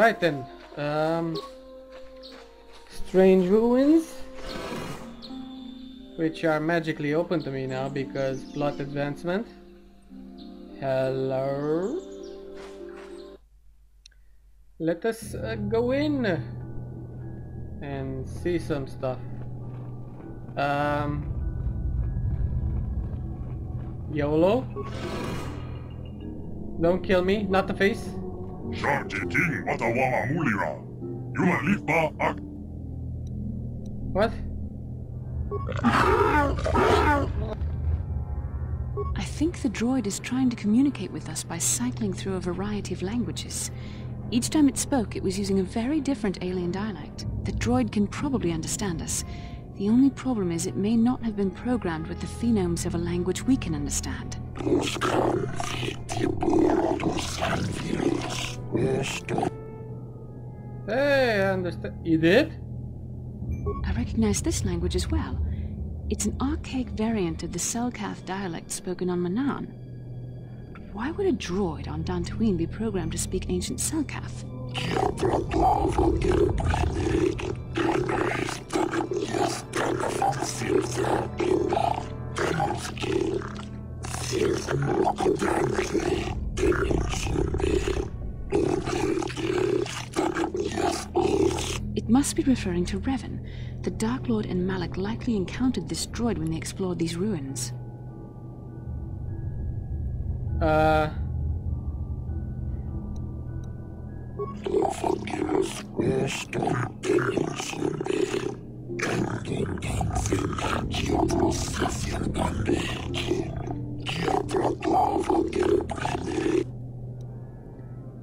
Right then. Strange ruins, which are magically open to me now because plot advancement. Hello. Let us go in and see some stuff. YOLO. Don't kill me, not the face. What? I think the droid is trying to communicate with us by cycling through a variety of languages. Each time it spoke, it was using a very different alien dialect. The droid can probably understand us. The only problem is it may not have been programmed with the phonemes of a language we can understand. Hey, I understand. You did? I recognize this language as well. It's an archaic variant of the Selkath dialect spoken on Manan. Why would a droid on Dantooine be programmed to speak ancient Selkath? It must be referring to Revan. The Dark Lord and Malak likely encountered this droid when they explored these ruins.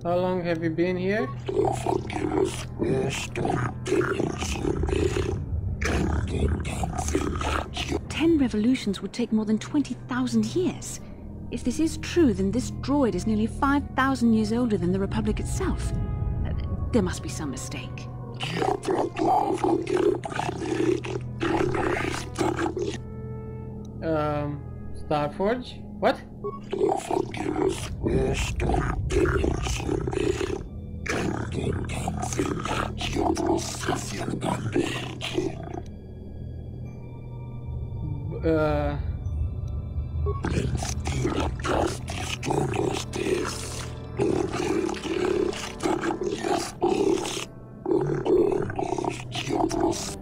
How long have you been here? Ten revolutions would take more than 20,000 years. If this is true, then this droid is nearly 5,000 years older than the Republic itself. There must be some mistake. Starforge? What?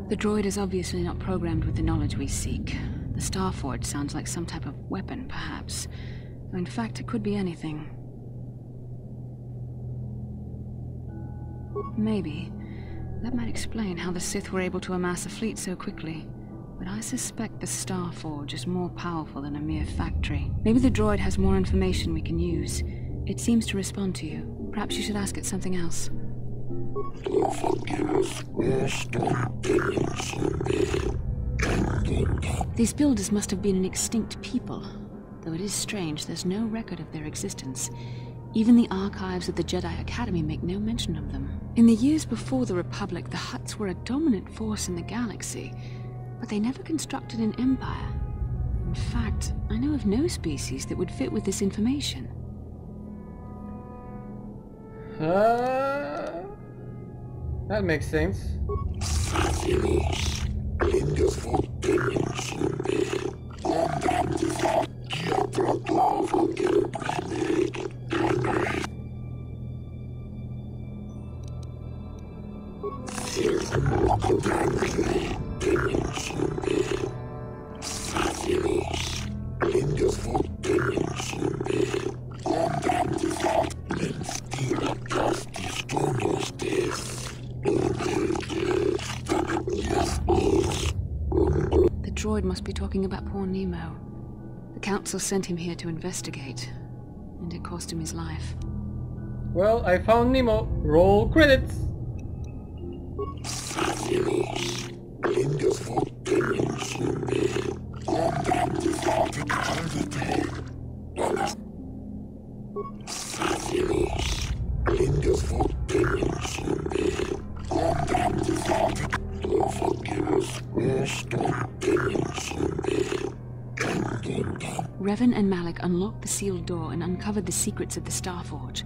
'The droid is obviously not programmed with the knowledge we seek. The Starforge sounds like some type of weapon, perhaps. Though in fact, it could be anything. Maybe. That might explain how the Sith were able to amass a fleet so quickly. But I suspect the Starforge is more powerful than a mere factory. Maybe the droid has more information we can use. It seems to respond to you. Perhaps you should ask it something else. These builders must have been an extinct people. Though it is strange, there's no record of their existence. Even the archives of the Jedi Academy make no mention of them. In the years before the Republic, the Hutts were a dominant force in the galaxy, but they never constructed an empire. In fact, I know of no species that would fit with this information. That makes sense. The droid must be talking about poor Nemo. The Council sent him here to investigate, and it cost him his life. Well, I found Nemo. Roll credits! Revan and Malak unlocked the sealed door and uncovered the secrets of the Starforge.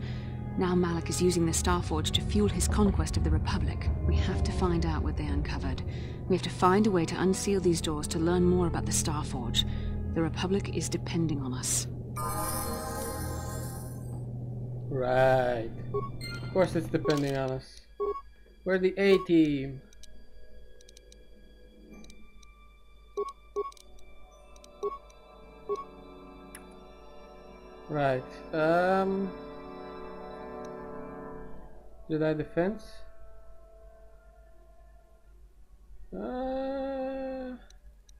Now Malak is using the Starforge to fuel his conquest of the Republic. We have to find out what they uncovered. We have to find a way to unseal these doors to learn more about the Starforge. The Republic is depending on us. Right. Of course it's depending on us. We're the A-team. Right. Jedi defense.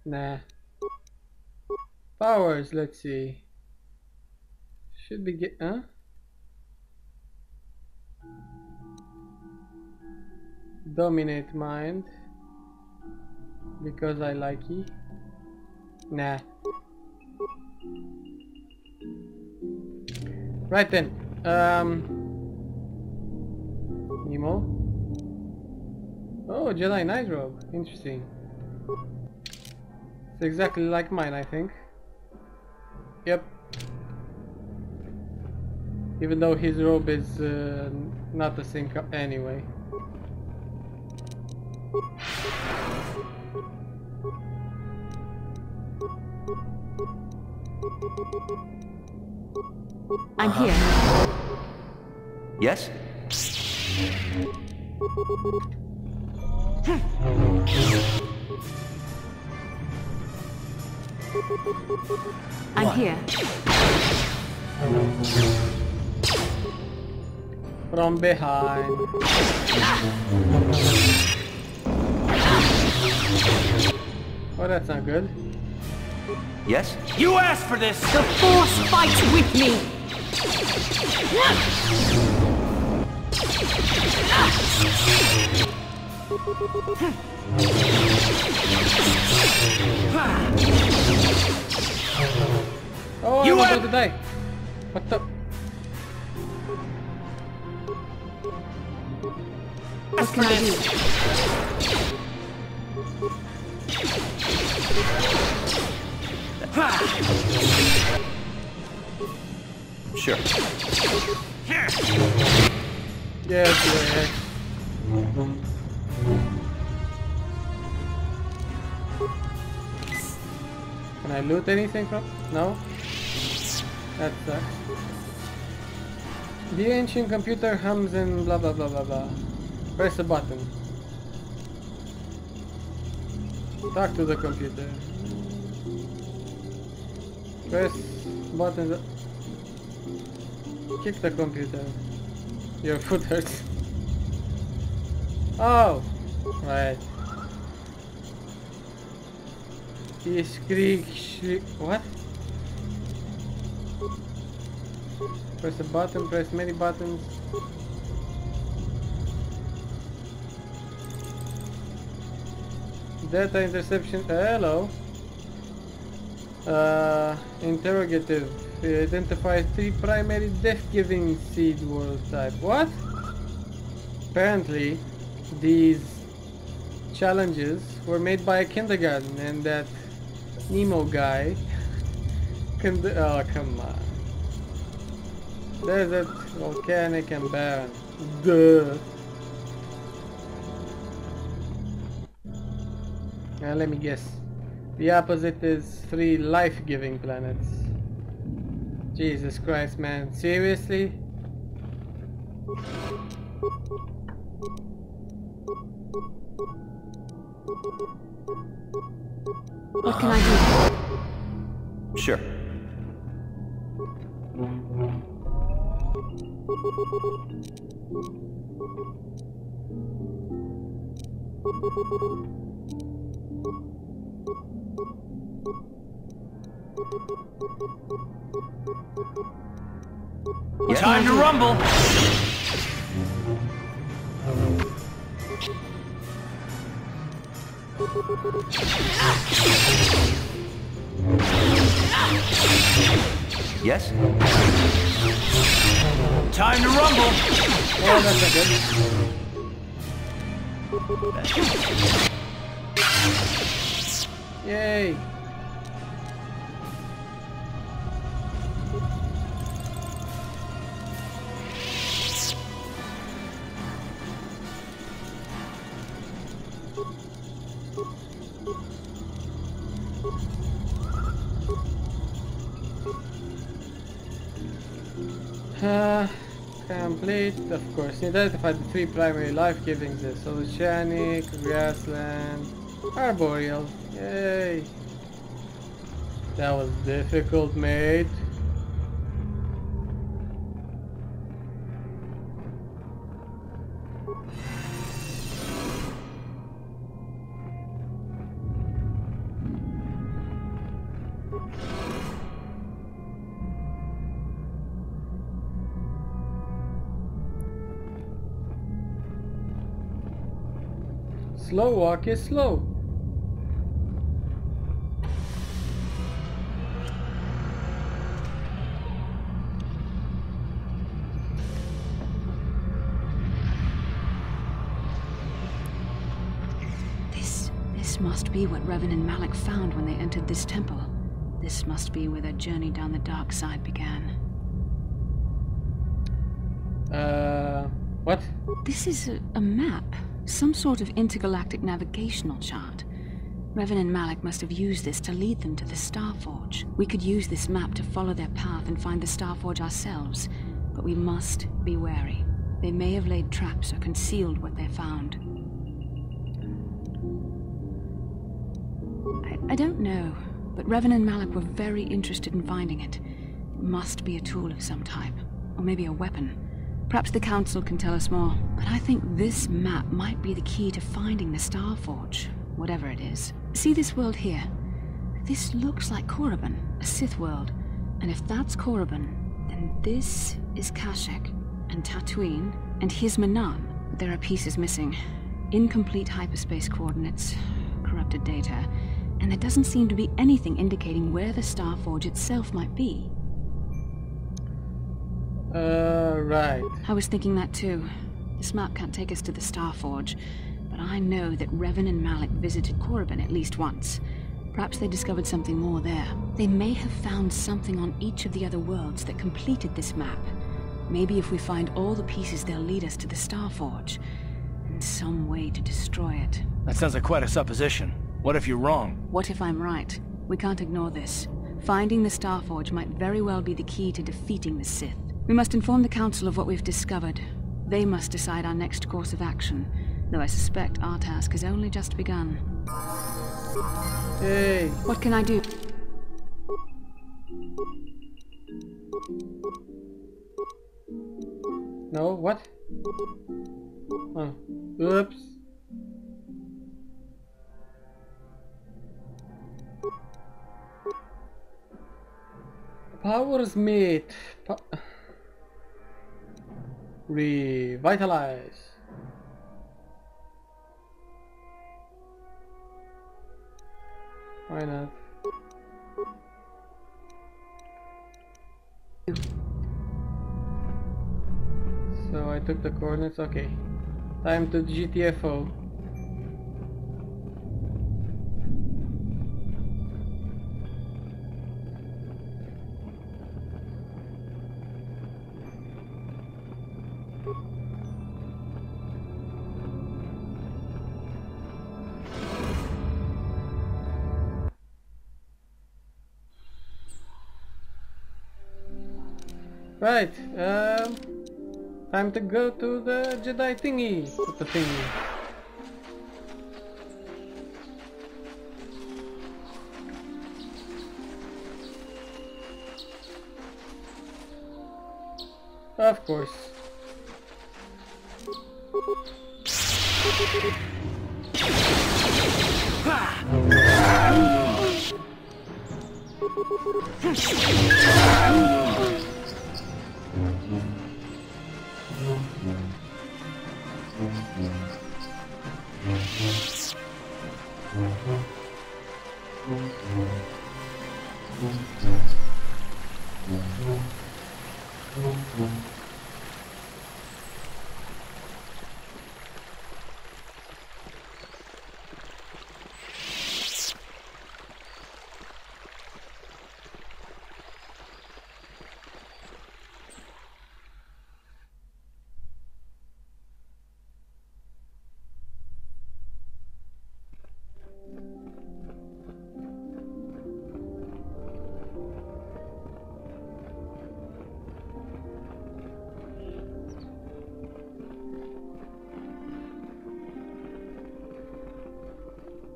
Nah. Powers, let's see. Should be Dominate mind. Because I like it. Nah. Right then. Nemo. Oh, Jedi Night Robe. Interesting. It's exactly like mine, I think. Yep. Even though his robe is not the same anyway. I'm here. Yes? I'm here. From behind. Oh, that's not good. Yes? You asked for this! The Force fights with me! Oh, You I'm about to die. What the? What can I do? Sure. Yes. Can I loot anything from? No? That sucks. The ancient computer hums and blah blah blah blah blah. Press a button. Talk to the computer. Press buttons. Kick the computer. Your foot hurts. Oh! Right. What? Press a button, press many buttons. Data interception. Hello. Interrogative. Identify 3 primary death-giving seed world type. What? Apparently, these challenges were made by a kindergarten, and that Nemo guy can do. Oh, come on. Desert, volcanic, and barren. Duh. Let me guess. The opposite is 3 life-giving planets. Jesus Christ, man. Seriously? What can I do? Sure. Yes? Time to rumble! Yes? Time to rumble! Oh, that's not good. Yay! Complete, of course. Identify the 3 primary life givings: oceanic, grassland, arboreal. Yay! That was difficult, mate. Slow walk is slow. This must be what Revan and Malak found when they entered this temple. This must be where their journey down the dark side began. What? This is a map. Some sort of intergalactic navigational chart. Revan and Malak must have used this to lead them to the Starforge. We could use this map to follow their path and find the Starforge ourselves, but we must be wary. They may have laid traps or concealed what they found. I don't know, but Revan and Malak were very interested in finding it. It must be a tool of some type, or maybe a weapon. Perhaps the Council can tell us more, but I think this map might be the key to finding the Starforge, whatever it is. See this world here? This looks like Korriban, a Sith world. And if that's Korriban, then this is Kashyyyk, and Tatooine, and here's Manan. There are pieces missing. Incomplete hyperspace coordinates, corrupted data, and there doesn't seem to be anything indicating where the Starforge itself might be. Right. I was thinking that too. This map can't take us to the Starforge, but I know that Revan and Malak visited Korriban at least once. Perhaps they discovered something more there. They may have found something on each of the other worlds that completed this map. Maybe if we find all the pieces, they'll lead us to the Starforge, and some way to destroy it. That sounds like quite a supposition. What if you're wrong? What if I'm right? We can't ignore this. Finding the Starforge might very well be the key to defeating the Sith. We must inform the Council of what we've discovered. They must decide our next course of action, though I suspect our task has only just begun. Hey. What can I do? No, what? Oh, oops. Powers meet. Revitalize. Why not? So I took the coordinates. Okay. Time to GTFO. Right, time to go to the Jedi thingy. What's the thingy? Of course.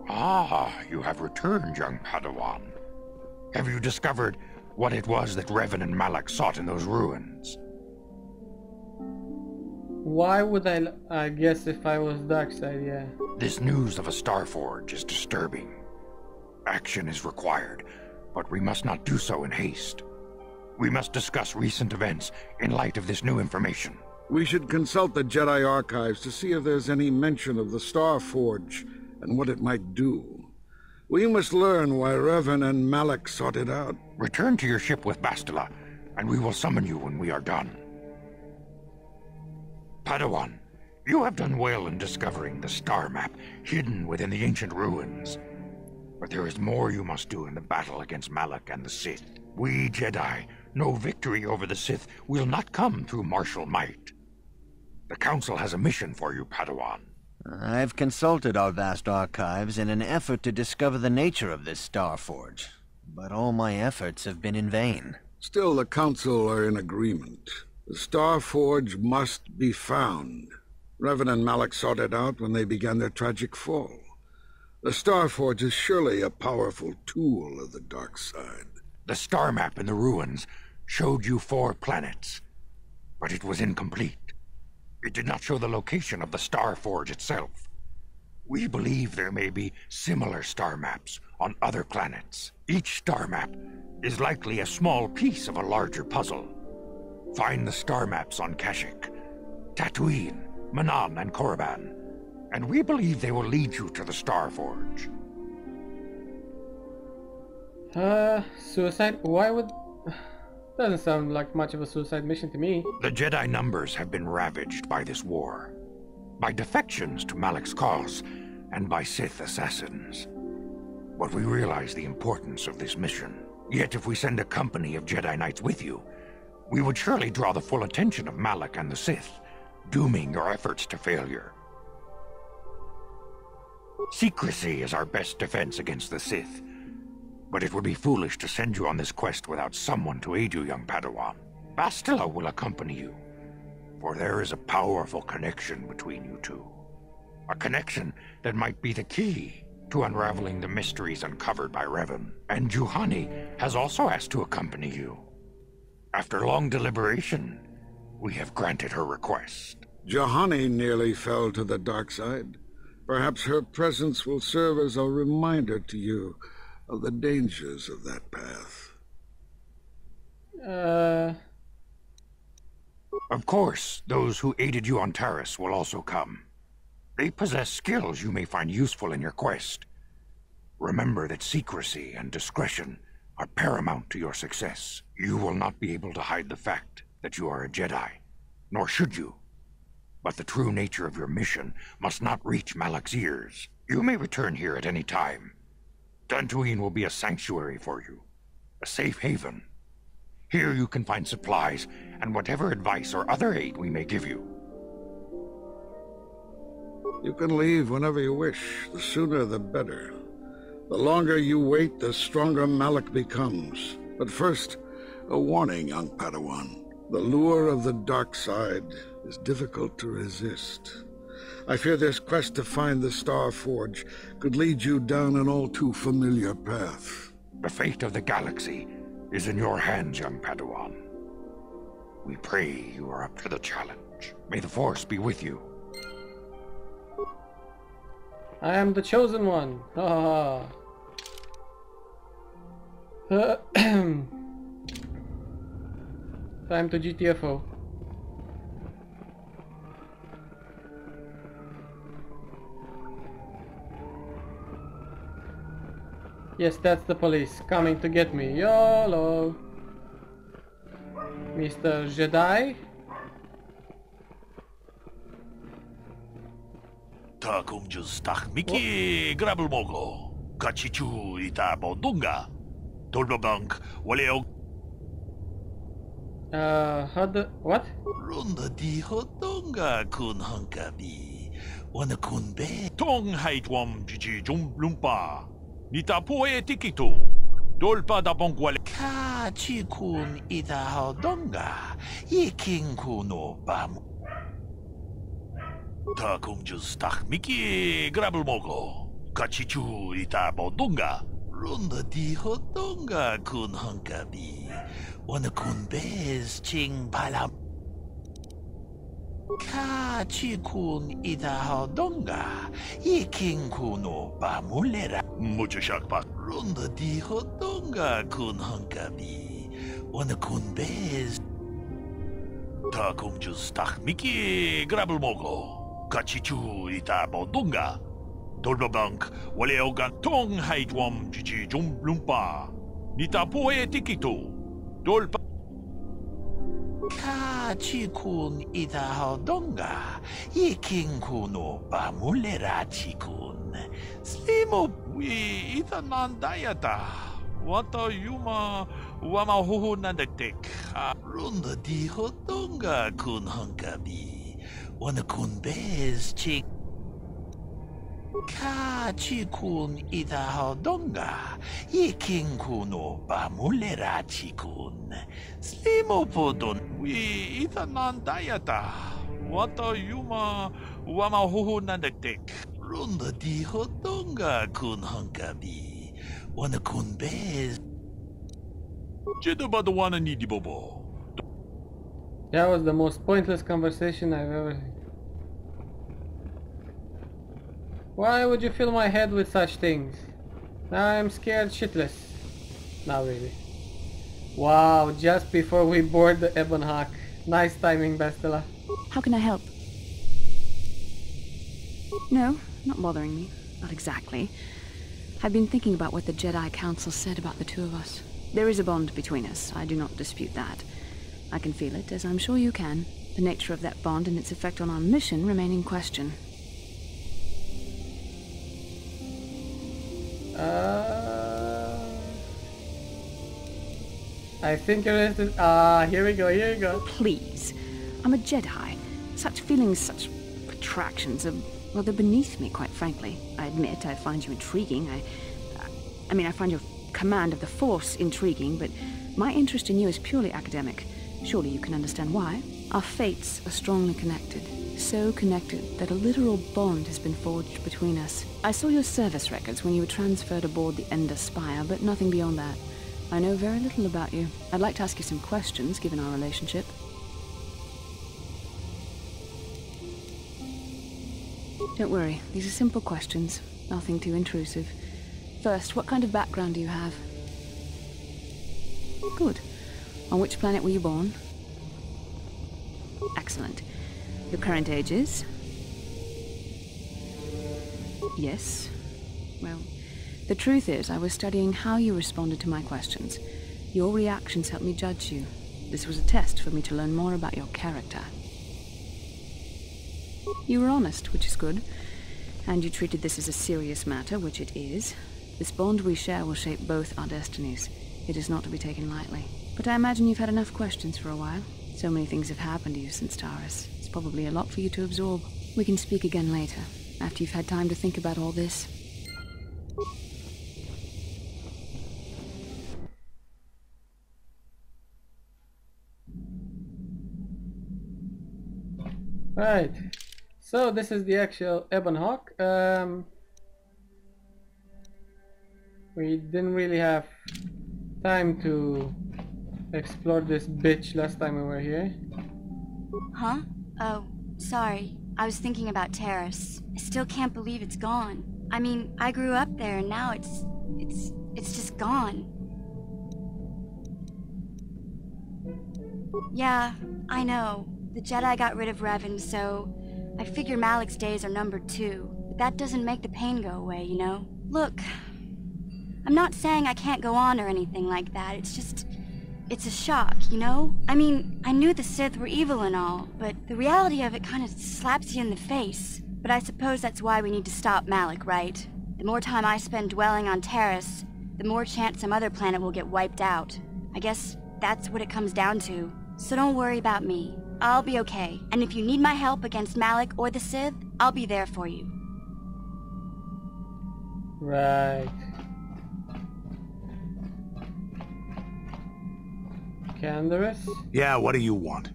Ah, you have returned, young Padawan. Have you discovered what it was that Revan and Malak sought in those ruins? Why would I guess if I was dark side, yeah. This news of a Starforge is disturbing. Action is required, but we must not do so in haste. We must discuss recent events in light of this new information. We should consult the Jedi archives to see if there's any mention of the Starforge and what it might do. We must learn why Revan and Malak sought it out. Return to your ship with Bastila, and we will summon you when we are done. Padawan, you have done well in discovering the star map hidden within the ancient ruins. But there is more you must do in the battle against Malak and the Sith. We Jedi know victory over the Sith will not come through martial might. The Council has a mission for you, Padawan. I've consulted our vast archives in an effort to discover the nature of this Starforge, but all my efforts have been in vain. Still, the Council are in agreement. The Starforge must be found. Revan and Malak sought it out when they began their tragic fall. The Starforge is surely a powerful tool of the dark side. The star map in the ruins showed you 4 planets, but it was incomplete. It did not show the location of the Starforge itself. We believe there may be similar star maps on other planets. Each star map is likely a small piece of a larger puzzle. Find the star maps on Kashyyyk, Tatooine, Manan, and Korriban, and we believe they will lead you to the Starforge. Suicide? Why would... Doesn't sound like much of a suicide mission to me. The Jedi numbers have been ravaged by this war, by defections to Malak's cause, and by Sith assassins. But we realize the importance of this mission. Yet if we send a company of Jedi Knights with you, we would surely draw the full attention of Malak and the Sith, dooming your efforts to failure. Secrecy is our best defense against the Sith, but it would be foolish to send you on this quest without someone to aid you, young Padawan. Bastila will accompany you, for there is a powerful connection between you two. A connection that might be the key to unraveling the mysteries uncovered by Revan. And Juhani has also asked to accompany you. After long deliberation, we have granted her request. Juhani nearly fell to the dark side. Perhaps her presence will serve as a reminder to you of the dangers of that path. Of course, those who aided you on Taris will also come. They possess skills you may find useful in your quest. Remember that secrecy and discretion are paramount to your success. You will not be able to hide the fact that you are a Jedi, nor should you. But the true nature of your mission must not reach Malak's ears. You may return here at any time. Dantooine will be a sanctuary for you, a safe haven. Here you can find supplies and whatever advice or other aid we may give you. You can leave whenever you wish. The sooner the better. The longer you wait, the stronger Malak becomes. But first, a warning, young Padawan. The lure of the dark side is difficult to resist. I fear this quest to find the Starforge could lead you down an all too familiar path. The fate of the galaxy is in your hands, young Padawan. We pray you are up to the challenge. May the Force be with you. I am the chosen one. Ha ha. Time to GTFO. Yes, that's the police coming to get me. YOLO! Mr. Jedi? Takum just tak Mickey grabble mogo. Kachichu ita bodunga. Tolbabank waleo. What? Runda di hodonga kun hankabi. Wana kun be. Tong hait wam jiji jum lumpa. Nita poe tikitu. Dolpa da bongwale. Kachikun ita hodonga. Yiking kuno bam. Takum just tak Mickey grabble mogo. Kachichu ita bodunga. Runda di hodunga kun hunkabi. Wana kun bez ching palam. Kachi kun ita hodunga. Iking kuno ba mulera. Mucho shakpak. Runda di hodunga kun hunkabi. Wana kun bez. Ta kung jus tak miki grabel mogo. Kachichu ita bodunga. Dolbabank, wale ogan tong haitwam jiji lumpa. Nita poe tikito. Dolpa. Kachi kun ita hodonga. Iking kuno ba mulera chikun. Slimo wi ita nandayata. Wata yuma wama huhu nandektek. Runda di hodonga kun hunkabi. Wana kun bez chik. Kachi kun ita hodonga. Iking kuno ba mulera chikun. Slimo podon wi ita nandayata. Wata yuma wama huhu nandektek. Runda di hodonga kun hunkabi. Wana kun bez. Jeda badawana ni di bobo. That was the most pointless conversation I've ever had. Why would you fill my head with such things? Now I'm scared shitless. Not really. Wow, just before we board the Ebon Hawk. Nice timing, Bastila. How can I help? No, not bothering me. Not exactly. I've been thinking about what the Jedi Council said about the two of us. There is a bond between us. I do not dispute that. I can feel it, as I'm sure you can. The nature of that bond and its effect on our mission remain in question. I think you're interested. Here we go. Please. I'm a Jedi. Such feelings, such attractions are, well, they're beneath me, quite frankly. I admit I find you intriguing. I mean, I find your command of the Force intriguing, but my interest in you is purely academic. Surely you can understand why. Our fates are strongly connected. So connected that a literal bond has been forged between us. I saw your service records when you were transferred aboard the Ender Spire, but nothing beyond that. I know very little about you. I'd like to ask you some questions, given our relationship. Don't worry, these are simple questions. Nothing too intrusive. First, what kind of background do you have? Good. On which planet were you born? Excellent. Your current age is? Yes. Well, the truth is, I was studying how you responded to my questions. Your reactions helped me judge you. This was a test for me to learn more about your character. You were honest, which is good. And you treated this as a serious matter, which it is. This bond we share will shape both our destinies. It is not to be taken lightly. But I imagine you've had enough questions for a while. So many things have happened to you since Taris. It's probably a lot for you to absorb. We can speak again later, after you've had time to think about all this. Right. So this is the actual Ebon Hawk. We didn't really have time to explore this bitch last time we were here. Huh? Oh, sorry. I was thinking about Taris. I still can't believe it's gone. I mean, I grew up there and now it's just gone. Yeah, I know. The Jedi got rid of Revan, so I figure Malak's days are numbered too. But that doesn't make the pain go away, you know? Look, I'm not saying I can't go on or anything like that. It's a shock, you know? I mean, I knew the Sith were evil and all, but the reality of it kind of slaps you in the face. But I suppose that's why we need to stop Malak, right? The more time I spend dwelling on Taris, the more chance some other planet will get wiped out. I guess that's what it comes down to. So don't worry about me. I'll be okay. And if you need my help against Malak or the Sith, I'll be there for you. Right. Canderous? Yeah, what do you want?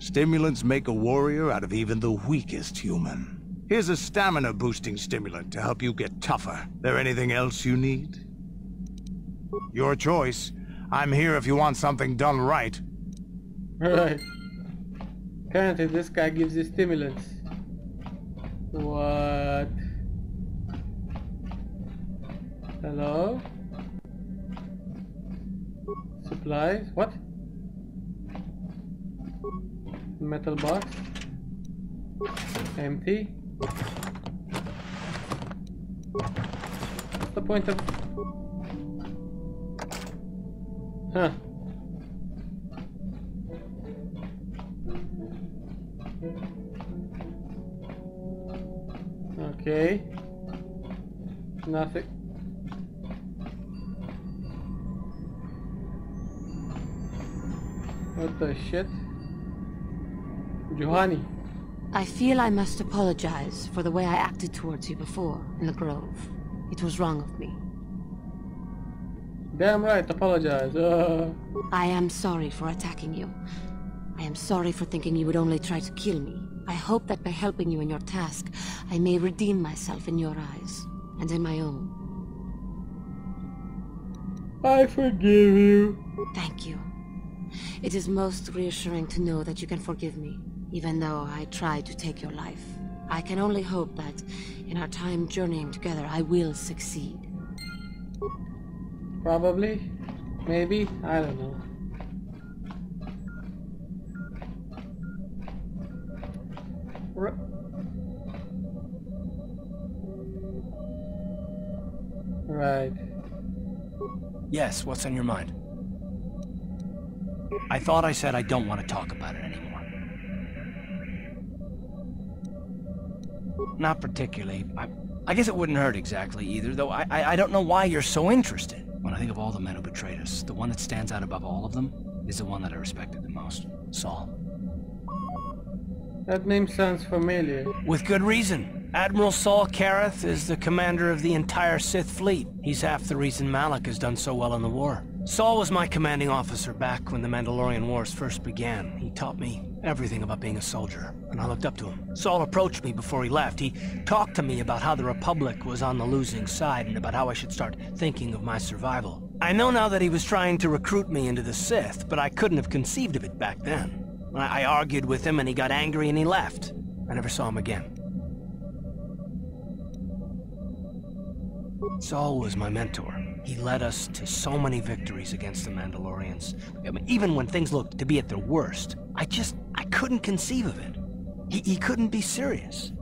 Stimulants make a warrior out of even the weakest human. Here's a stamina-boosting stimulant to help you get tougher. There anything else you need? Your choice. I'm here if you want something done right. Right. Apparently this guy gives you stimulants. What? Hello? Supplies? What? Metal box? Empty? What's the point of... Huh. Okay. Nothing. What the shit? Johanny. I feel I must apologize for the way I acted towards you before in the Grove. It was wrong of me. Damn right, apologize. I am sorry for attacking you. I am sorry for thinking you would only try to kill me. I hope that by helping you in your task, I may redeem myself in your eyes, and in my own. I forgive you. Thank you. It is most reassuring to know that you can forgive me, even though I tried to take your life. I can only hope that, in our time journeying together, I will succeed. Probably. Maybe. I don't know. Right. Yes, what's on your mind? I thought I said I don't want to talk about it anymore. Not particularly. I guess it wouldn't hurt exactly either, though I don't know why you're so interested. When I think of all the men who betrayed us, the one that stands out above all of them is the one that I respected the most. Saul. That name sounds familiar. With good reason. Admiral Saul Kareth is the commander of the entire Sith fleet. He's half the reason Malak has done so well in the war. Saul was my commanding officer back when the Mandalorian Wars first began. He taught me everything about being a soldier, and I looked up to him. Saul approached me before he left. He talked to me about how the Republic was on the losing side and about how I should start thinking of my survival. I know now that he was trying to recruit me into the Sith, but I couldn't have conceived of it back then. I argued with him and he got angry and he left. I never saw him again. Saul was my mentor. He led us to so many victories against the Mandalorians. I mean, even when things looked to be at their worst, I couldn't conceive of it. He couldn't be serious.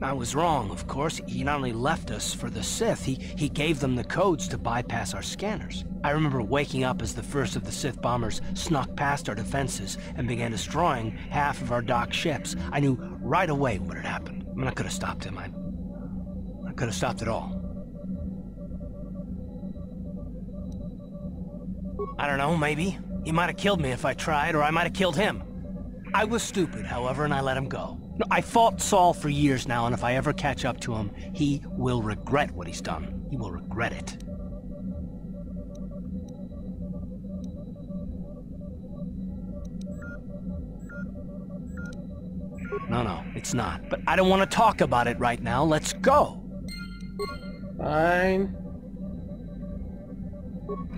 I was wrong, of course. He not only left us for the Sith, he gave them the codes to bypass our scanners. I remember waking up as the first of the Sith bombers snuck past our defenses and began destroying half of our docked ships. I knew right away what had happened. I mean, I could have stopped him. I could have stopped it all. I don't know, maybe. He might have killed me if I tried, or I might have killed him. I was stupid, however, and I let him go. I fought Saul for years now, and if I ever catch up to him, he will regret what he's done. He will regret it. No, it's not. But I don't want to talk about it right now. Let's go. Fine.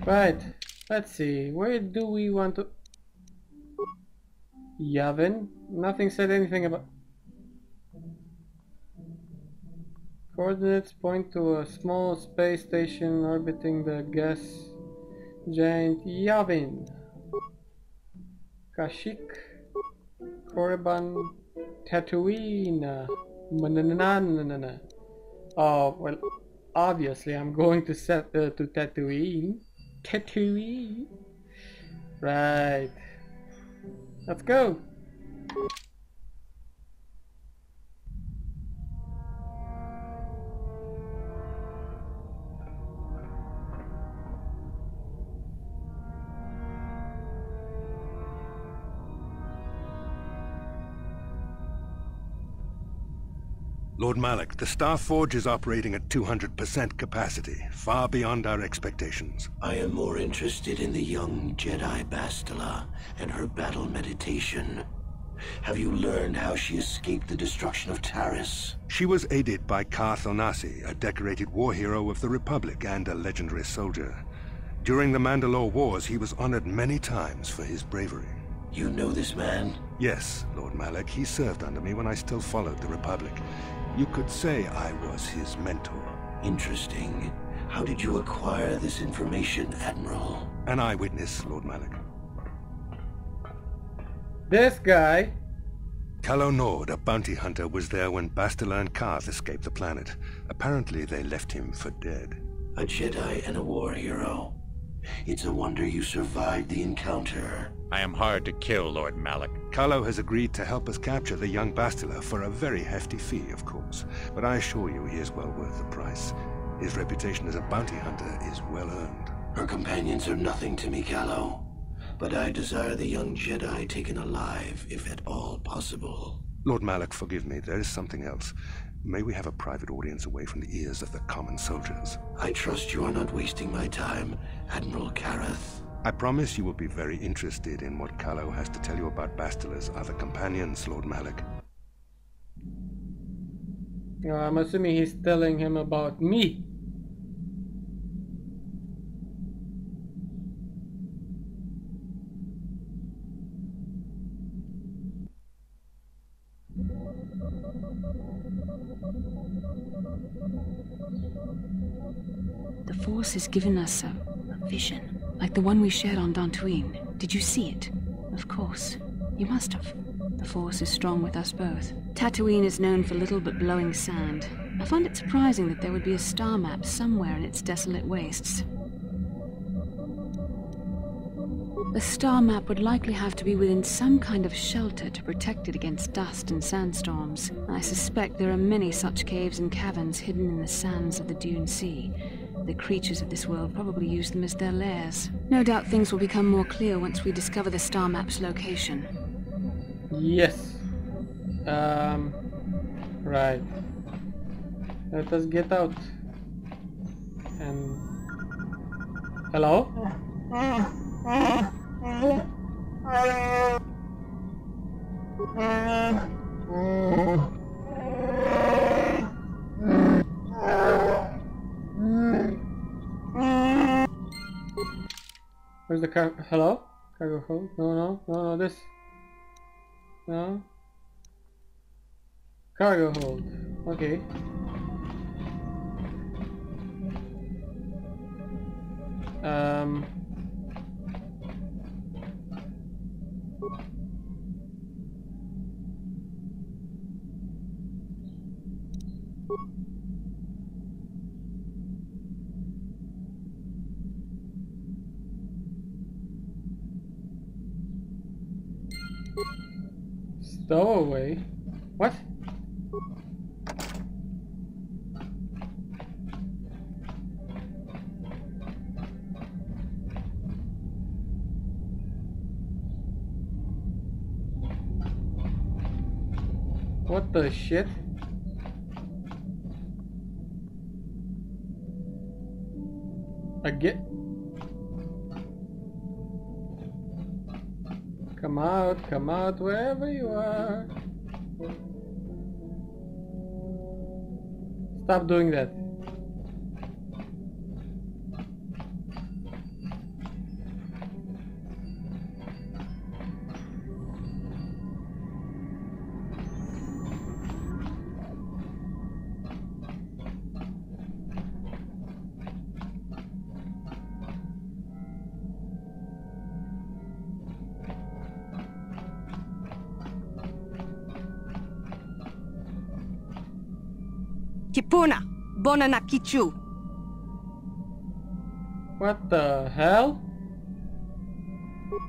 Right. Let's see. Where do we want to... Yavin? Nothing said anything about... Coordinates point to a small space station orbiting the gas giant Yavin. Kashyyyk, Korriban, Tatooine. Mananana. Oh, well, obviously I'm going to set to Tatooine. Tatooine. Right. Let's go. Lord Malak, the Star Forge is operating at 200% capacity, far beyond our expectations. I am more interested in the young Jedi Bastila and her battle meditation. Have you learned how she escaped the destruction of Taris? She was aided by Karth Onasi, a decorated war hero of the Republic and a legendary soldier. During the Mandalore Wars, he was honored many times for his bravery. You know this man? Yes, Lord Malak. He served under me when I still followed the Republic. You could say I was his mentor. Interesting. How did you acquire this information, Admiral? An eyewitness, Lord Malak. This guy. Calo Nord, a bounty hunter, was there when Bastila and Karth escaped the planet. Apparently they left him for dead. A Jedi and a war hero. It's a wonder you survived the encounter. I am hard to kill, Lord Malak. Calo has agreed to help us capture the young Bastila for a very hefty fee, of course. But I assure you he is well worth the price. His reputation as a bounty hunter is well earned. Her companions are nothing to me, Calo. But I desire the young Jedi taken alive, if at all possible. Lord Malak, forgive me. There is something else. May we have a private audience away from the ears of the common soldiers? I trust you are not wasting my time, Admiral Kareth. I promise you will be very interested in what Calo has to tell you about Bastila's other companions, Lord Malak. I'm assuming he's telling him about me. The Force has given us a vision, like the one we shared on Dantooine. Did you see it? Of course. You must have. The Force is strong with us both. Tatooine is known for little but blowing sand. I find it surprising that there would be a star map somewhere in its desolate wastes. The star map would likely have to be within some kind of shelter to protect it against dust and sandstorms. I suspect there are many such caves and caverns hidden in the sands of the Dune Sea. The creatures of this world probably use them as their lairs. No doubt things will become more clear once we discover the star map's location. Yes. Right. Let us get out. And... Hello? Where's the car? Hello? Cargo hold? No, this. No. Cargo hold. Okay. Stowaway? What? What the shit? Again? Come out, wherever you are. Stop doing that. Kipuna, Bonana Kichu. What the hell?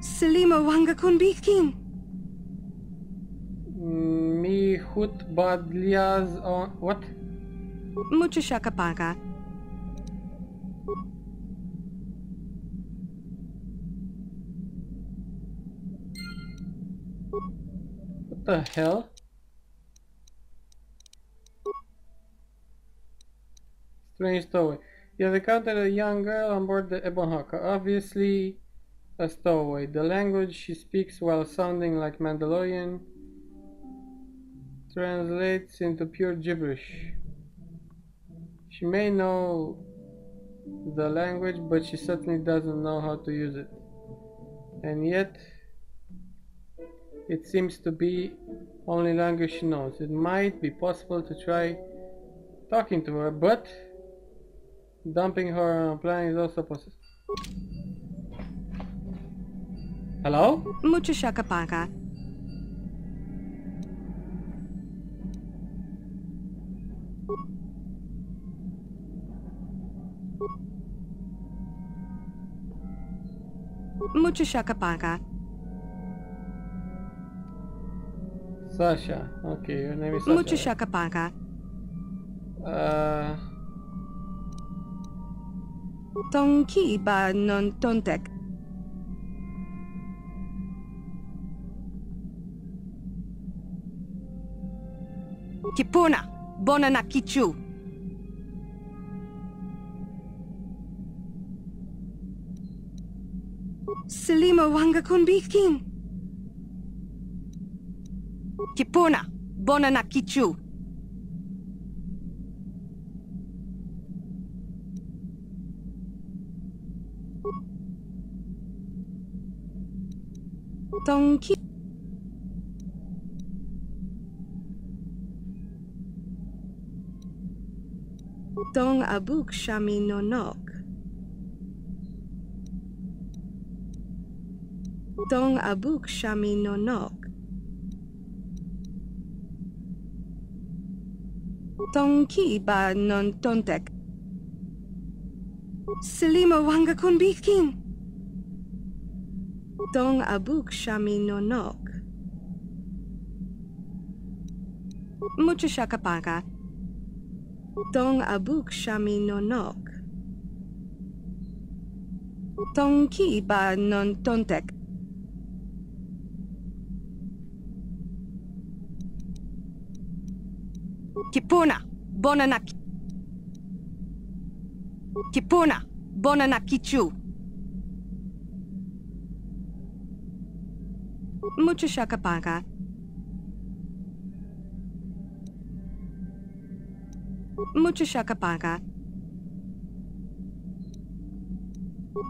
Selima Wanga Kunbikin. Mi hut badliaz on what? Mucho shakapaga. What the hell? Strange stowaway. You have encountered a young girl on board the Ebon Hawk, obviously a stowaway. The language she speaks, while sounding like Mandalorian, translates into pure gibberish. She may know the language, but she certainly doesn't know how to use it. And yet, it seems to be only language she knows. It might be possible to try talking to her, but dumping her on a planet is also possible. Hello? Mucho shakapaka. Mucho shakapaka. Sasha. Okay, your name is Sasha. Mucho shakapaka. Tonki ba non tontek. Kipuna, bona na kichu. Selima wanga kunbikin. Kipuna, bona na kichu. Tonki. Tong abuk shami no nok. Tong abuk shami no nok. Tong ki ba non tontek. Selima wanga kunbikin. Tong abuk shami no nok. Mucho shakapaka. Tong abuk shami no nok. Tong ki ba non tontek. Kipuna, bona na Kipuna, bona na kichu. Mucho shakapaka. Mucho shakapaka.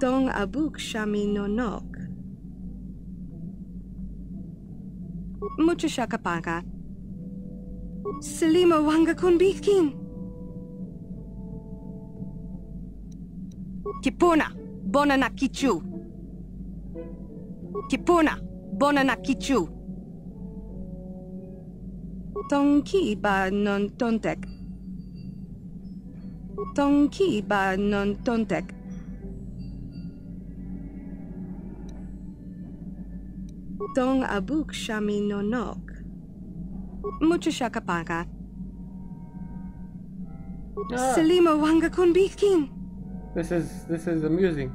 Tong abuk shami no nok. Mucho shakapaka. Selima wanga kunbikin. Kipuna, bona na kichu. Kipuna, bona na kichu. Tong ki ba non tontek. Tong ki ba non tontek. Tong abuk shami no nok. Mucho shakapaka. Selima wanga kunbikin. This is amusing.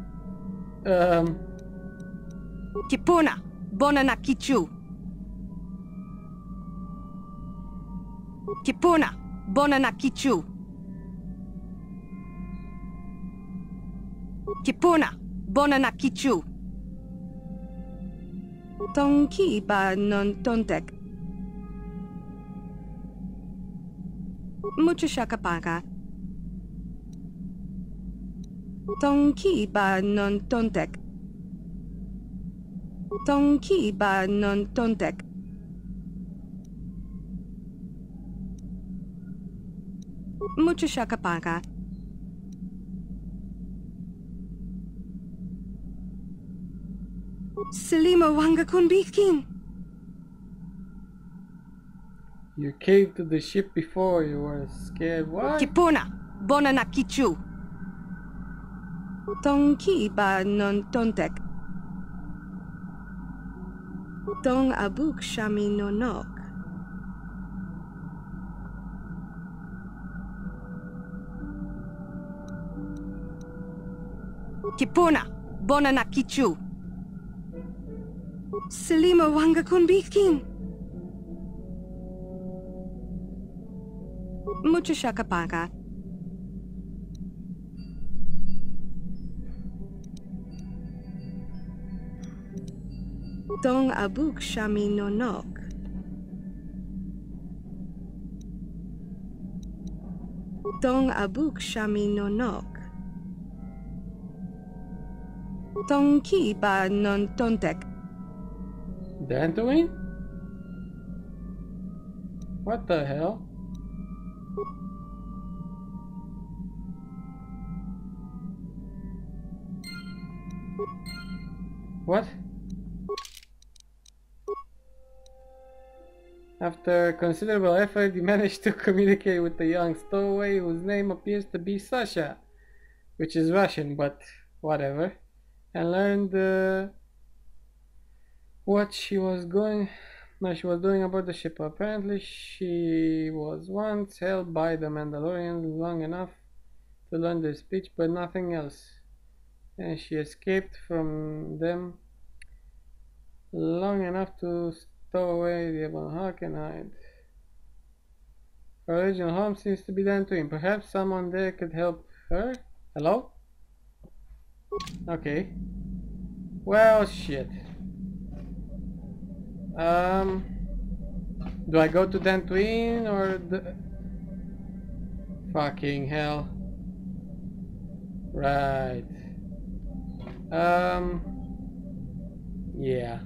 Kipuna, bona na kichu. Kipuna, bona na kichu. Kipuna, bona na kichu. Tong ki ba non tontek. Mucho shakapaka. Tong ki ba non tontek. Tong ki ba non tontek. Mucho shakapaka. Selima wanga kunbikin. You came to the ship before, you were scared. What? Kipuna, bona na kichu. Tong ki ba non tontek. Tong abuk shami no nok. Kipuna, bona na kichu. Selima wanga kunbikin. Mucho shakapaka. Tong abuk shami no nok. Dong abuk shami nonok. Dong ki ba non tontek. Dantooine? What the hell? What? After considerable effort, you managed to communicate with the young stowaway whose name appears to be Sasha, which is Russian, but whatever, and learned what she was doing aboard the ship. Apparently, she was once held by the Mandalorians long enough to learn their speech, but nothing else, and she escaped from them long enough to stow away the Ebon Hawk and hide. Her original home seems to be Dantooine. Perhaps someone there could help her? Hello? Okay. Well, shit. Do I go to Dantooine or the... Fucking hell. Right. Yeah.